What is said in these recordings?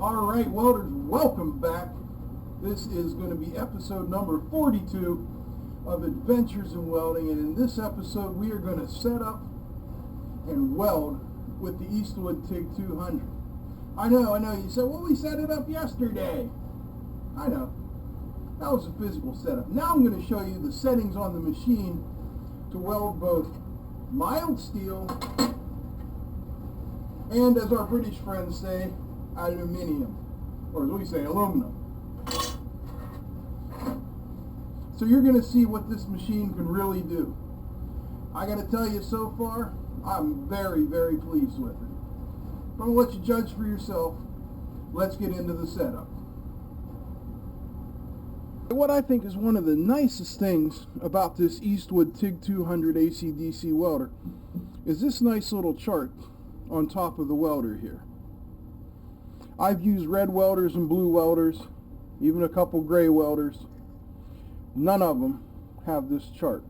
Alright, welders, welcome back. This is going to be episode number 42 of Adventures in Welding, and in this episode we are going to set up and weld with the Eastwood TIG 200. I know, you said, well, we set it up yesterday. I know, that was a physical setup. Now I'm going to show you the settings on the machine to weld both mild steel and, as our British friends say, aluminium, or as we say, aluminum. So you're going to see what this machine can really do. I got to tell you, so far, I'm very, very pleased with it. But I'm going to let you judge for yourself. Let's get into the setup. What I think is one of the nicest things about this Eastwood TIG 200 AC/DC welder is this nice little chart on top of the welder here. I've used red welders and blue welders, even a couple gray welders. None of them have this chart.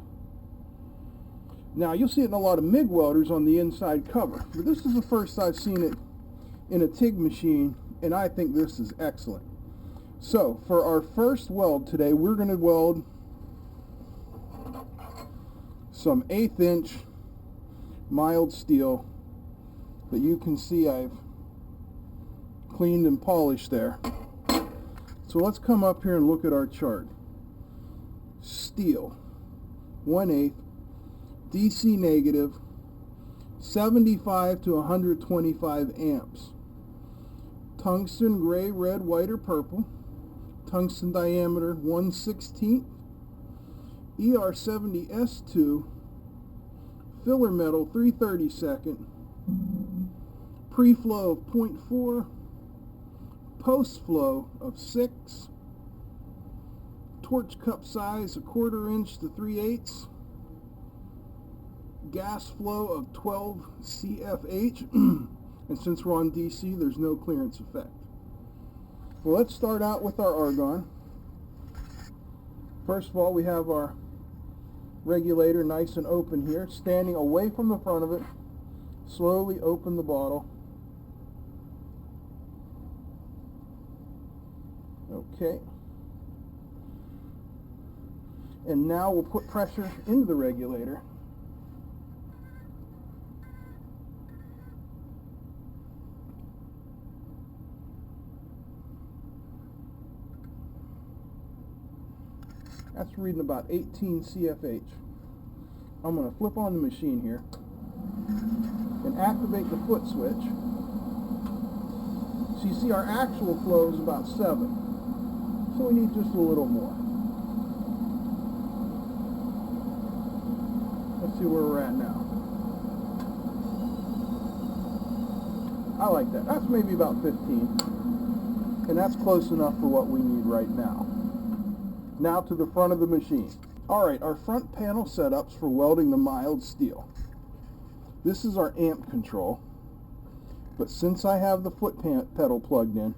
Now, you'll see it in a lot of MIG welders on the inside cover, but this is the first I've seen it in a TIG machine, and I think this is excellent. So, for our first weld today, we're going to weld some 1/8 inch mild steel that you can see I've cleaned and polished there. So let's come up here and look at our chart. Steel, 1/8, DC negative, 75 to 125 amps. Tungsten, gray, red, white, or purple. Tungsten diameter 1/16. ER70S2. Filler metal 3/32. Pre-flow of 0.4. Post flow of 6, torch cup size 1/4 inch to 3/8, gas flow of 12 CFH, and since we're on DC, there's no clearance effect. Well, let's start out with our argon. First of all, we have our regulator nice and open here, standing away from the front of it. Slowly open the bottle. Okay, and now we'll put pressure into the regulator. That's reading about 18 CFH. I'm going to flip on the machine here and activate the foot switch. So you see our actual flow is about 7. So we need just a little more. Let's see where we're at now. I like that. That's maybe about 15. And that's close enough for what we need right now. Now to the front of the machine. Alright, our front panel setups for welding the mild steel. This is our amp control. But since I have the foot pedal plugged in,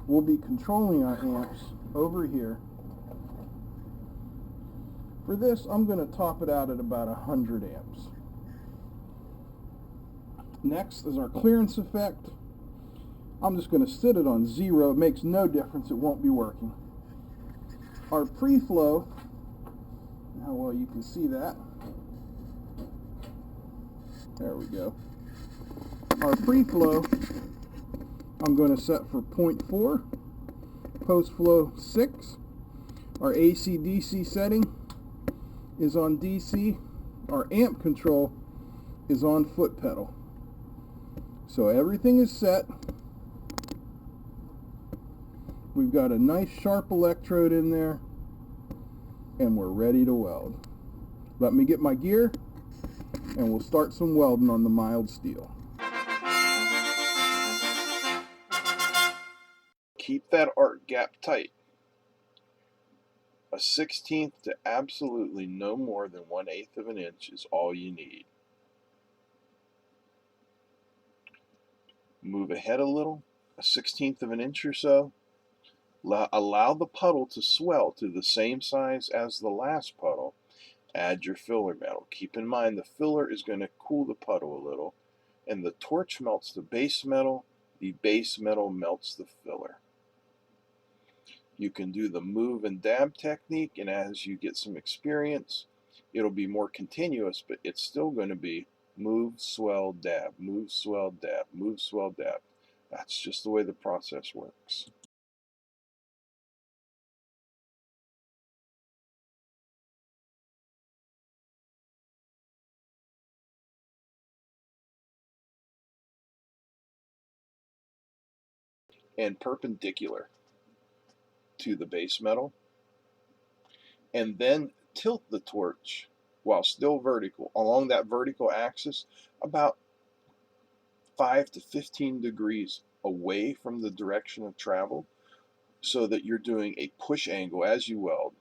we'll be controlling our amps over here. For this, I'm going to top it out at about 100 amps. Next is our clearance effect. I'm just going to set it on 0. It makes no difference. It won't be working. Our pre-flow, how well you can see that. There we go. Our pre-flow, I'm going to set for 0.4. Post-flow 6. Our AC/DC setting is on DC. Our amp control is on foot pedal. So everything is set. We've got a nice sharp electrode in there, and we're ready to weld. Let me get my gear, and we'll start some welding on the mild steel. Keep that arc gap tight. A 1/16 to absolutely no more than 1/8 of an inch is all you need. Move ahead a little, a 1/16 of an inch or so. Allow the puddle to swell to the same size as the last puddle. Add your filler metal. Keep in mind the filler is going to cool the puddle a little, and the torch melts the base metal The base metal melts the filler. You can do the move and dab technique, and as you get some experience, it'll be more continuous, but it's still going to be move, swell, dab, move, swell, dab, move, swell, dab. That's just the way the process works. And perpendicular to the base metal, and then tilt the torch while still vertical along that vertical axis about 5 to 15 degrees away from the direction of travel, so that you're doing a push angle as you weld.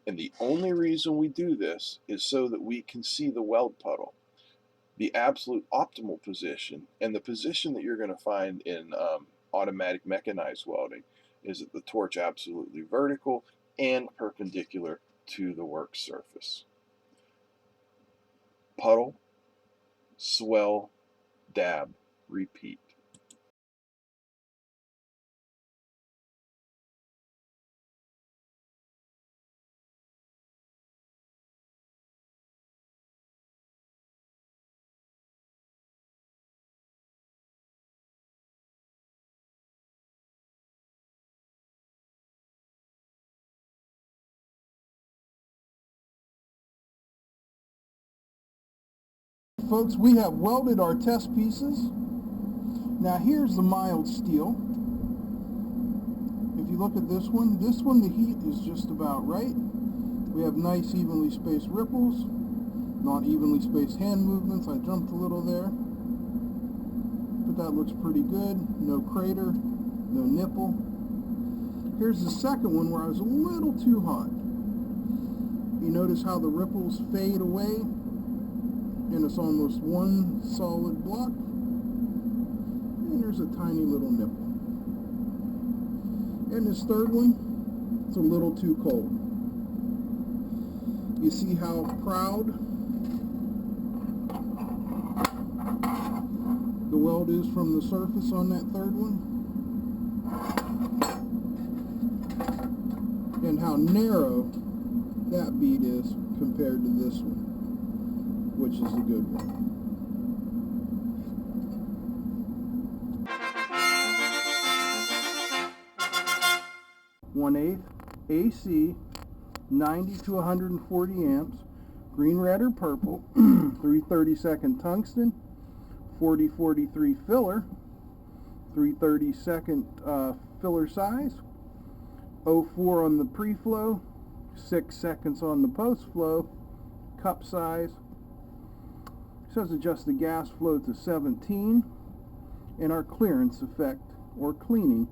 And the only reason we do this is so that we can see the weld puddle. The absolute optimal position, and the position that you're going to find in automatic mechanized welding, is that the torch absolutely vertical and perpendicular to the work surface. Puddle, swell, dab, repeat. Folks, we have welded our test pieces. Now here's the mild steel. If you look at this one, the heat is just about right. We have nice evenly spaced ripples, not evenly spaced hand movements. I jumped a little there, but that looks pretty good. No crater, no nipple. Here's the second one where I was a little too hot. You notice how the ripples fade away, and it's almost one solid block, and there's a tiny little nipple. And this third one, it's a little too cold. You see how proud the weld is from the surface on that third one, and how narrow that bead is compared to this one, which is a good one. One-eighth AC, 90 to 140 amps, green, red, or purple, 3/32 tungsten, 4043 filler, 3/32 filler size, 04 on the pre-flow, 6 seconds on the post-flow, cup size. It says adjust the gas flow to 17, and our clearance effect, or cleaning,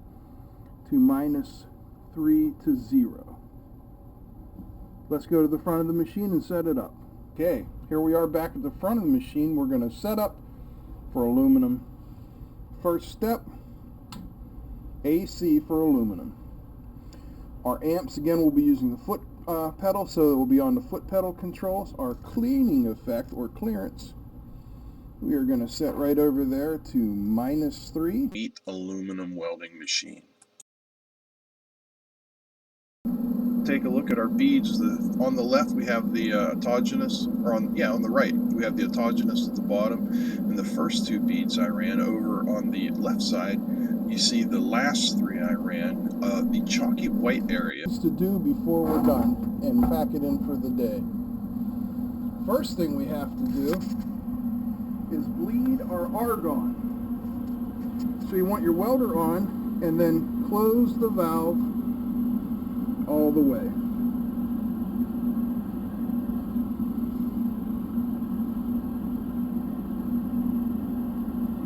to -3 to 0. Let's go to the front of the machine and set it up. Okay, here we are back at the front of the machine. We're going to set up for aluminum. First step, AC for aluminum. Our amps, again, we'll be using the foot pedal, so it will be on the foot pedal controls. Our cleaning effect, or clearance, we are going to set right over there to -3. Neat aluminum welding machine. Take a look at our beads. On the left we have the autogenous, or on the right we have the autogenous at the bottom, and the first two beads I ran. Over on the left side you see the last three I ran, the chalky white area. To do before we're done and pack it in for the day. First thing we have to do is bleed our argon. So you want your welder on, and then close the valve all the way.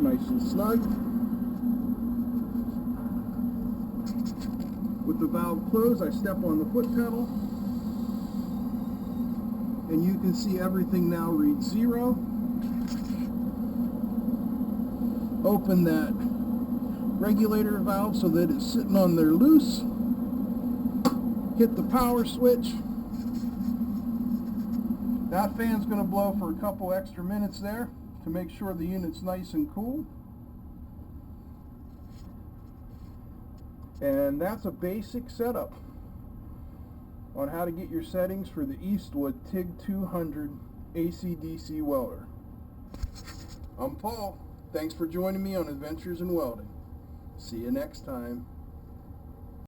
Nice and snug. With the valve closed, I step on the foot pedal, and you can see everything now reads 0. Open that regulator valve so that it's sitting on there loose. Hit the power switch. That fan's going to blow for a couple extra minutes there to make sure the unit's nice and cool. And that's a basic setup on how to get your settings for the Eastwood TIG 200 AC/DC welder. I'm Paul. Thanks for joining me on Adventures in Welding. See you next time.